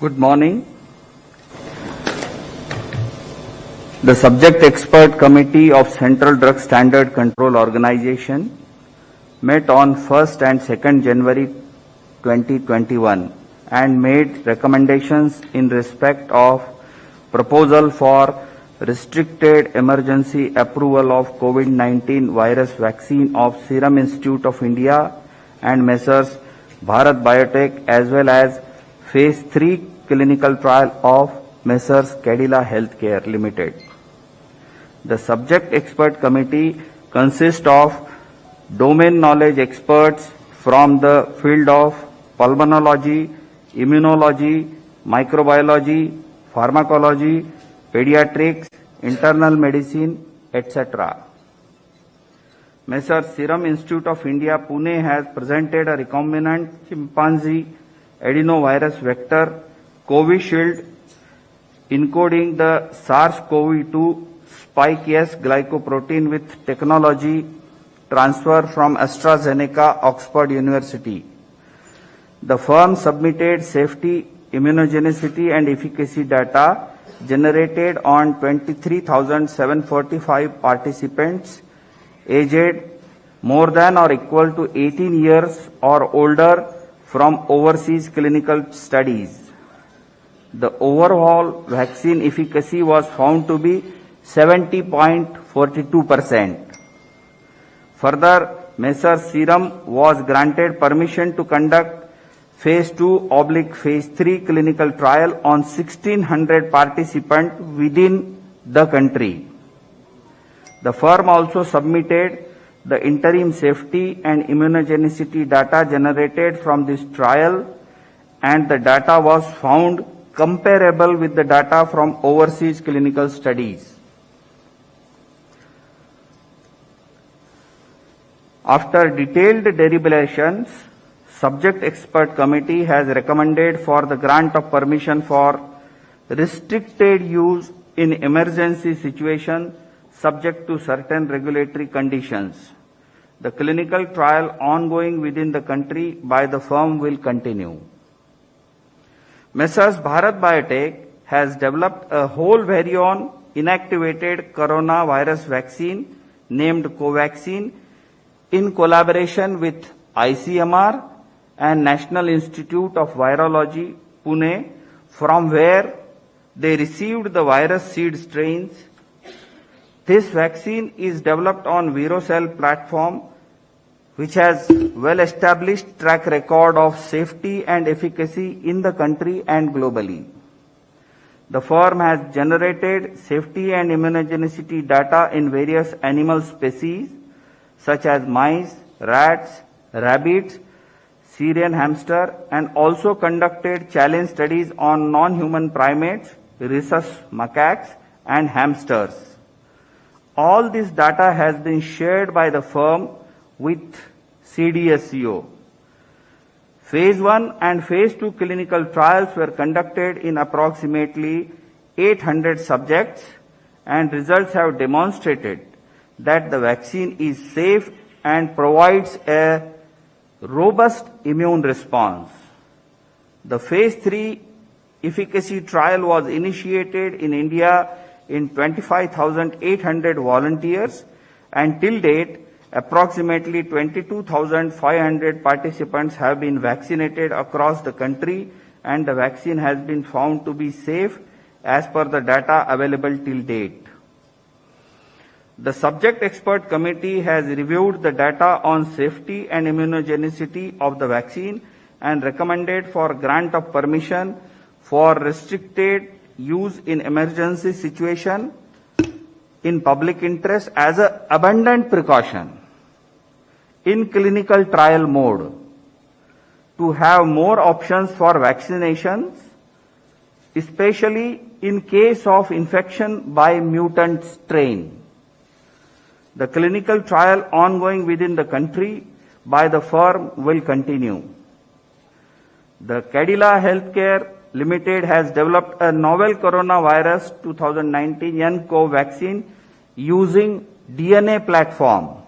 Good morning. The Subject Expert Committee of Central Drug Standard Control Organization met on 1st and 2nd January 2021 and made recommendations in respect of proposal for restricted emergency approval of COVID-19 virus vaccine of Serum Institute of India and Messrs. Bharat Biotech, as well as Phase 3 clinical trial of Messrs. Cadila Healthcare Limited. The Subject Expert Committee consists of domain knowledge experts from the field of pulmonology, immunology, microbiology, pharmacology, pediatrics, internal medicine, etc. Messrs. Serum Institute of India, Pune has presented a recombinant chimpanzee adenovirus vector Covishield encoding the SARS-CoV-2 spike S glycoprotein with technology transfer from AstraZeneca, Oxford University. The firm submitted safety, immunogenicity and efficacy data generated on 23,745 participants aged more than or equal to 18 years or older from overseas clinical studies. The overall vaccine efficacy was found to be 70.42%. Further, Messrs. Serum was granted permission to conduct Phase 2/Phase 3 clinical trial on 1,600 participants within the country. The firm also submitted the interim safety and immunogenicity data generated from this trial, and the data was found comparable with the data from overseas clinical studies. After detailed deliberations, Subject Expert Committee has recommended for the grant of permission for restricted use in emergency situation subject to certain regulatory conditions. The clinical trial ongoing within the country by the firm will continue. Messrs. Bharat Biotech has developed a whole virion inactivated coronavirus vaccine named Covaxin in collaboration with ICMR and National Institute of Virology, Pune, from where they received the virus seed strains. This vaccine is developed on ViroCell platform, which has well-established track record of safety and efficacy in the country and globally. The firm has generated safety and immunogenicity data in various animal species such as mice, rats, rabbits, Syrian hamster, and also conducted challenge studies on non-human primates, rhesus macaques, and hamsters. All this data has been shared by the firm with CDSCO. Phase 1 and Phase 2 clinical trials were conducted in approximately 800 subjects, and results have demonstrated that the vaccine is safe and provides a robust immune response. The Phase 3 efficacy trial was initiated in India in 25,800 volunteers, and till date, approximately 22,500 participants have been vaccinated across the country, and the vaccine has been found to be safe as per the data available till date. The Subject Expert Committee has reviewed the data on safety and immunogenicity of the vaccine and recommended for grant of permission for restricted use in emergency situation in public interest as an abundant precaution in clinical trial mode to have more options for vaccinations, especially in case of infection by mutant strain. The clinical trial ongoing within the country by the firm will continue. The Cadila Healthcare Limited has developed a novel coronavirus 2019 nCoV vaccine using DNA platform.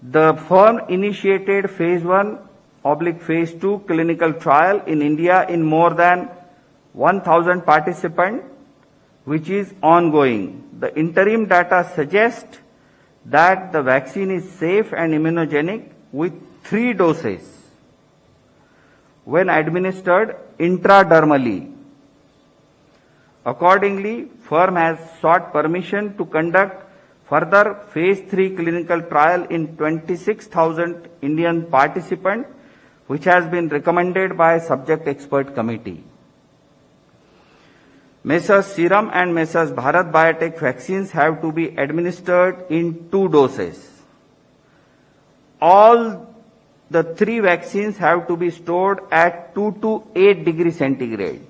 The firm initiated Phase 1 phase 2 clinical trial in India in more than 1,000 participants, which is ongoing. The interim data suggest that the vaccine is safe and immunogenic with 3 doses when administered intradermally. Accordingly, firm has sought permission to conduct further phase 3 clinical trial in 26,000 Indian participants, which has been recommended by subject expert committee. Messrs Serum and Messrs Bharat Biotech vaccines have to be administered in 2 doses. All the 3 vaccines have to be stored at 2 to 8 degrees centigrade.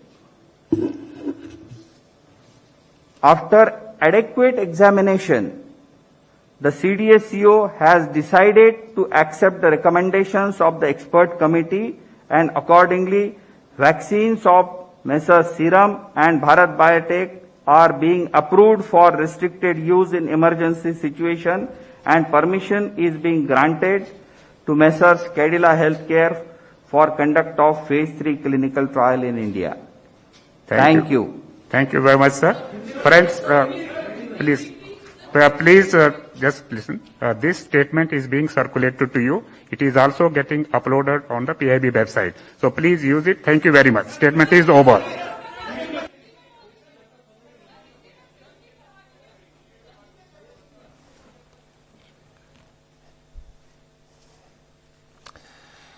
After adequate examination, the CDSCO has decided to accept the recommendations of the expert committee, and accordingly, vaccines of Messrs Serum and Bharat Biotech are being approved for restricted use in emergency situation, and permission is being granted to Messrs Cadila Healthcare for conduct of phase 3 clinical trial in India. Thank you. Thank you very much, sir. Friends, please just listen. This statement is being circulated to you. It is also getting uploaded on the PIB website. So please use it. Thank you very much. Statement is over.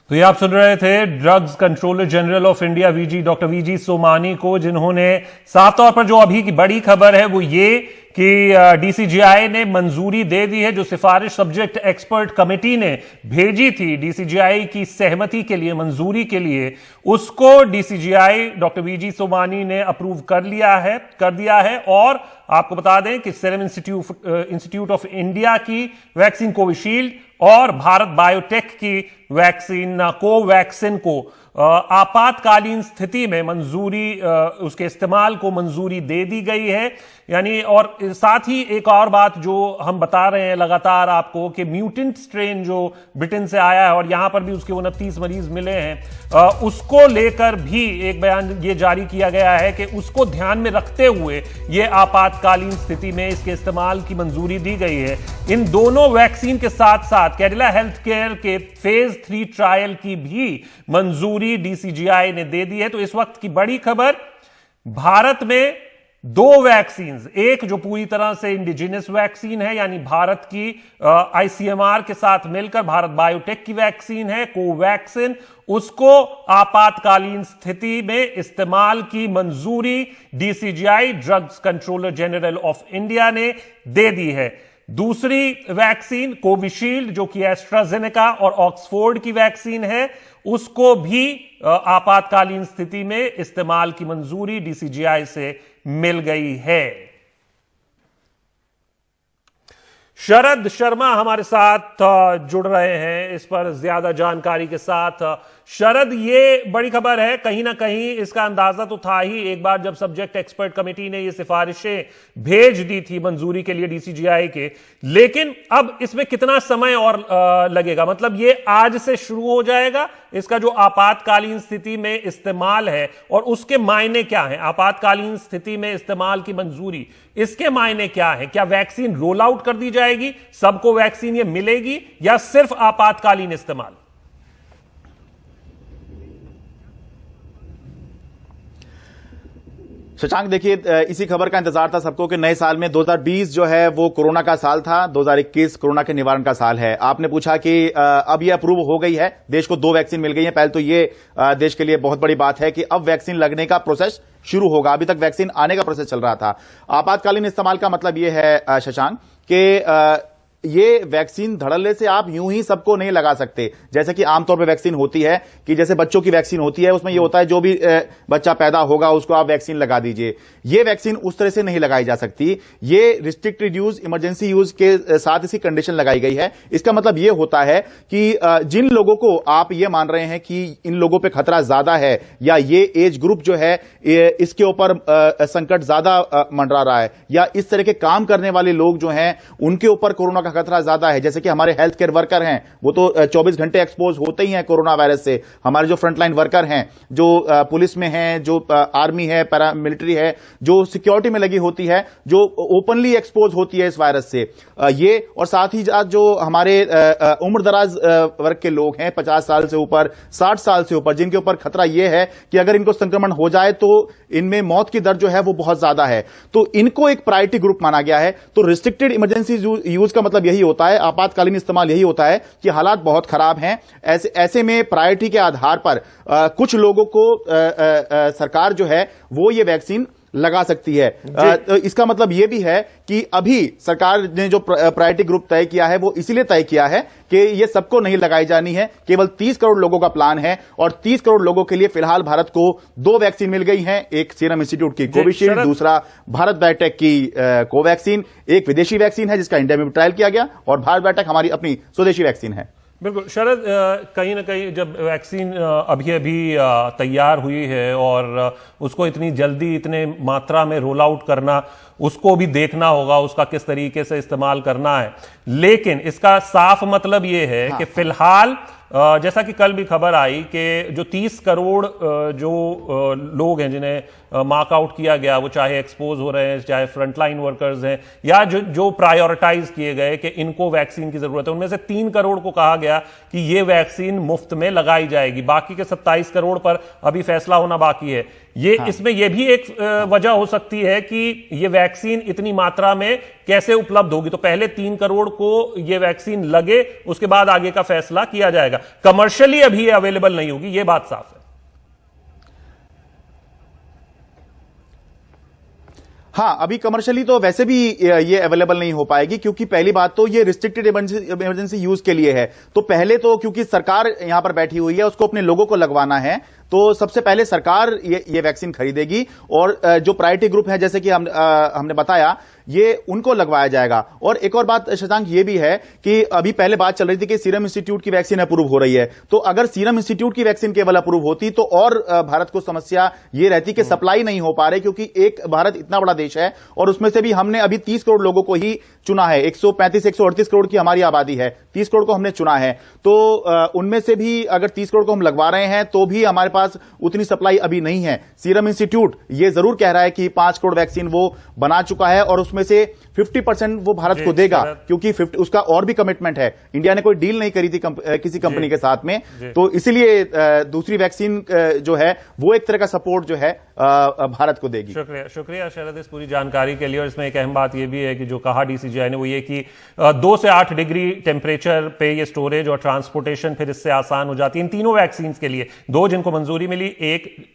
तो ये आप सुन रहे थे drugs controller general of India doctor VG Somani को, जिन्होंने साफ तौर पर जो अभी की बड़ी खबर है वो ये कि डीसीजीआई ने मंजूरी दे दी है। जो सिफारिश सब्जेक्ट एक्सपर्ट कमेटी ने भेजी थी डीसीजीआई की सहमति के लिए, मंजूरी के लिए, उसको डीसीजीआई डॉक्टर वीजी सोमानी ने अप्रूव कर दिया है। और आपको बता दें कि सीरम इंस्टीट्यूट ऑफ इंडिया की वैक्सीन कोविशील्ड और भारत बायोटेक की वैक्सीन कोवैक्सिन को आपातकालीन स्थिति में मंजूरी, उसके इस्तेमाल को मंजूरी दे दी गई है। यानी और साथ ही एक और बात जो हम बता रहे हैं लगातार आपको कि म्यूटेंट स्ट्रेन जो ब्रिटेन से आया है और यहां पर भी उसके 29 मरीज मिले हैं, उसको लेकर भी एक बयान ये जारी किया गया है कि उसको ध्यान में रखते हुए ये आपातकालीन स्थिति में इसके इस्तेमाल की मंजूरी दी गई है। इन दोनों वैक्सीन के साथ साथ कैडिला हेल्थ केयर के फेज 3 ट्रायल की भी मंजूरी डीसीजीआई ने दे दी है। तो इस वक्त की बड़ी खबर, भारत में 2 वैक्सीन, एक जो पूरी तरह से इंडिजिनस वैक्सीन है यानी भारत की आईसीएमआर के साथ मिलकर भारत बायोटेक की वैक्सीन है कोवैक्सिन, उसको आपातकालीन स्थिति में इस्तेमाल की मंजूरी DCGI drugs controller general of India ने दे दी है। दूसरी वैक्सीन कोविशील्ड जो कि एस्ट्राजेनेका और ऑक्सफोर्ड की वैक्सीन है, उसको भी आपातकालीन स्थिति में इस्तेमाल की मंजूरी डीसीजीआई से मिल गई है। शरद शर्मा हमारे साथ जुड़ रहे हैं इस पर ज्यादा जानकारी के साथ। शरद, ये बड़ी खबर है, कहीं ना कहीं इसका अंदाजा तो था ही एक बार जब सब्जेक्ट एक्सपर्ट कमेटी ने ये सिफारिशें भेज दी थी मंजूरी के लिए डीसीजीआई के, लेकिन अब इसमें कितना समय और लगेगा? मतलब ये आज से शुरू हो जाएगा इसका जो आपातकालीन स्थिति में इस्तेमाल है, और उसके मायने क्या है? आपातकालीन स्थिति में इस्तेमाल की मंजूरी, इसके मायने क्या है? क्या वैक्सीन रोल आउट कर दी जाएगी, सबको वैक्सीन ये मिलेगी, या सिर्फ आपातकालीन इस्तेमाल? शशांक, देखिए, इसी खबर का इंतजार था सबको कि नए साल में 2020 जो है वो कोरोना का साल था, 2021 कोरोना के निवारण का साल है। आपने पूछा कि अब ये अप्रूव हो गई है, देश को 2 वैक्सीन मिल गई है। पहले तो ये देश के लिए बहुत बड़ी बात है कि अब वैक्सीन लगने का प्रोसेस शुरू होगा। अभी तक वैक्सीन आने का प्रोसेस चल रहा था। आपातकालीन इस्तेमाल का मतलब ये है शशांक कि ये वैक्सीन धड़ल्ले से आप यूं ही सबको नहीं लगा सकते, जैसे कि आमतौर पे वैक्सीन होती है कि जैसे बच्चों की वैक्सीन होती है, उसमें ये होता है जो भी बच्चा पैदा होगा उसको आप वैक्सीन लगा दीजिए। ये वैक्सीन उस तरह से नहीं लगाई जा सकती। ये रिस्ट्रिक्टेड यूज, इमरजेंसी यूज के साथ इसी कंडीशन लगाई गई है। इसका मतलब ये होता है कि जिन लोगों को आप ये मान रहे हैं कि इन लोगों पर खतरा ज्यादा है या ये एज ग्रुप जो है इसके ऊपर संकट ज्यादा मंडरा रहा है, या इस तरह के काम करने वाले लोग जो हैं उनके ऊपर कोरोना का खतरा ज्यादा है। जैसे कि हमारे हेल्थ केयर वर्कर हैं, वो तो 24 घंटे एक्सपोज होते ही हैं कोरोना वायरस से। हमारे जो फ्रंटलाइन वर्कर हैं, जो पुलिस में हैं, जो आर्मी है, पैरामिलिट्री है, जो सिक्योरिटी में लगी होती है, जो ओपनली एक्सपोज होती है इस वायरस से, ये और साथ ही जो हमारे उम्र दराज वर्ग के लोग हैं, 50 साल से ऊपर, 60 साल से ऊपर, जिनके ऊपर खतरा यह है कि अगर इनको संक्रमण हो जाए तो इनमें मौत की दर जो है वो बहुत ज्यादा है, तो इनको एक प्रायोरिटी ग्रुप माना गया है। तो रिस्ट्रिक्टेड इमरजेंसी यूज का मतलब यही होता है, आपातकालीन इस्तेमाल यही होता है कि हालात बहुत खराब हैं, ऐसे में प्रायोरिटी के आधार पर कुछ लोगों को सरकार जो है वो ये वैक्सीन लगा सकती है। तो इसका मतलब यह भी है कि अभी सरकार ने जो प्रायोरिटी ग्रुप तय किया है वो इसीलिए तय किया है कि ये सबको नहीं लगाई जानी है, केवल 30 करोड़ लोगों का प्लान है और 30 करोड़ लोगों के लिए फिलहाल भारत को 2 वैक्सीन मिल गई हैं, एक सीरम इंस्टीट्यूट की कोविशील्ड, दूसरा भारत बायोटेक की कोवैक्सीन, एक विदेशी वैक्सीन है जिसका इंडिया में ट्रायल किया गया और भारत बायोटेक हमारी अपनी स्वदेशी वैक्सीन है। बिल्कुल शरद, कहीं ना कहीं जब वैक्सीन अभी तैयार हुई है और उसको इतनी जल्दी इतने मात्रा में रोल आउट करना, उसको भी देखना होगा उसका किस तरीके से इस्तेमाल करना है, लेकिन इसका साफ मतलब ये है कि फिलहाल जैसा कि कल भी खबर आई कि जो 30 करोड़ जो लोग हैं जिन्हें मार्क आउट किया गया, वो चाहे एक्सपोज हो रहे हैं, चाहे फ्रंटलाइन वर्कर्स हैं, या जो प्रायोरिटाइज किए गए कि इनको वैक्सीन की जरूरत है, उनमें से 3 करोड़ को कहा गया कि ये वैक्सीन मुफ्त में लगाई जाएगी। बाकी के 27 करोड़ पर अभी फैसला होना बाकी है। इसमें यह भी एक वजह हो सकती है कि ये वैक्सीन इतनी मात्रा में कैसे उपलब्ध होगी। तो पहले 3 करोड़ को ये वैक्सीन लगे, उसके बाद आगे का फैसला किया जाएगा। कमर्शियली अभी ये अवेलेबल नहीं होगी, ये बात साफ है। हाँ, अभी कमर्शियली तो वैसे भी ये अवेलेबल नहीं हो पाएगी, क्योंकि पहली बात तो ये रिस्ट्रिक्टेड इमरजेंसी यूज के लिए है। तो पहले तो क्योंकि सरकार यहां पर बैठी हुई है, उसको अपने लोगों को लगवाना है, तो सबसे पहले सरकार ये वैक्सीन खरीदेगी और जो प्रायोरिटी ग्रुप है, जैसे कि हमने बताया, ये उनको लगवाया जाएगा। और एक और बात शशांक ये भी है कि अभी पहले बात चल रही थी कि सीरम इंस्टीट्यूट की वैक्सीन अप्रूव हो रही है, तो अगर सीरम इंस्टीट्यूट की वैक्सीन केवल अप्रूव होती तो और भारत को समस्या ये रहती कि सप्लाई नहीं हो पा रही, क्योंकि एक भारत इतना बड़ा देश है और उसमें से भी हमने अभी 30 करोड़ लोगों को ही चुना है। 135-138 करोड़ की हमारी आबादी है, 30 करोड़ को हमने चुना है, तो उनमें से भी अगर 30 करोड़ को हम लगवा रहे हैं तो भी हमारे पास उतनी सप्लाई अभी नहीं है। सीरम इंस्टीट्यूट ये जरूर कह रहा है कि 5 करोड़ वैक्सीन वो बना चुका है और उसमें से 50% वो भारत को देगा, क्योंकि उसका और भी कमिटमेंट है। इंडिया ने कोई डील नहीं करी थी किसी कंपनी के साथ में, तो इसीलिए दूसरी वैक्सीन जो है वो एक तरह का सपोर्ट जो है भारत को देगी। शुक्रिया शरद इस पूरी जानकारी के लिए। और इसमें एक अहम बात यह भी है कि जो कहा डीसीजीआई ने वो ये कि 2 से 8 डिग्री टेम्परेचर पे ये स्टोरेज और ट्रांसपोर्टेशन फिर इससे आसान हो जाती है इन तीनों वैक्सीन के लिए। 2 जिनको मंजूरी मिली, एक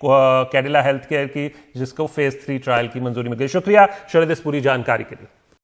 कैडिला हेल्थ केयर की जिसको फेज 3 ट्रायल की मंजूरी मिल गई। शुक्रिया शरद इस पूरी जानकारी के लिए।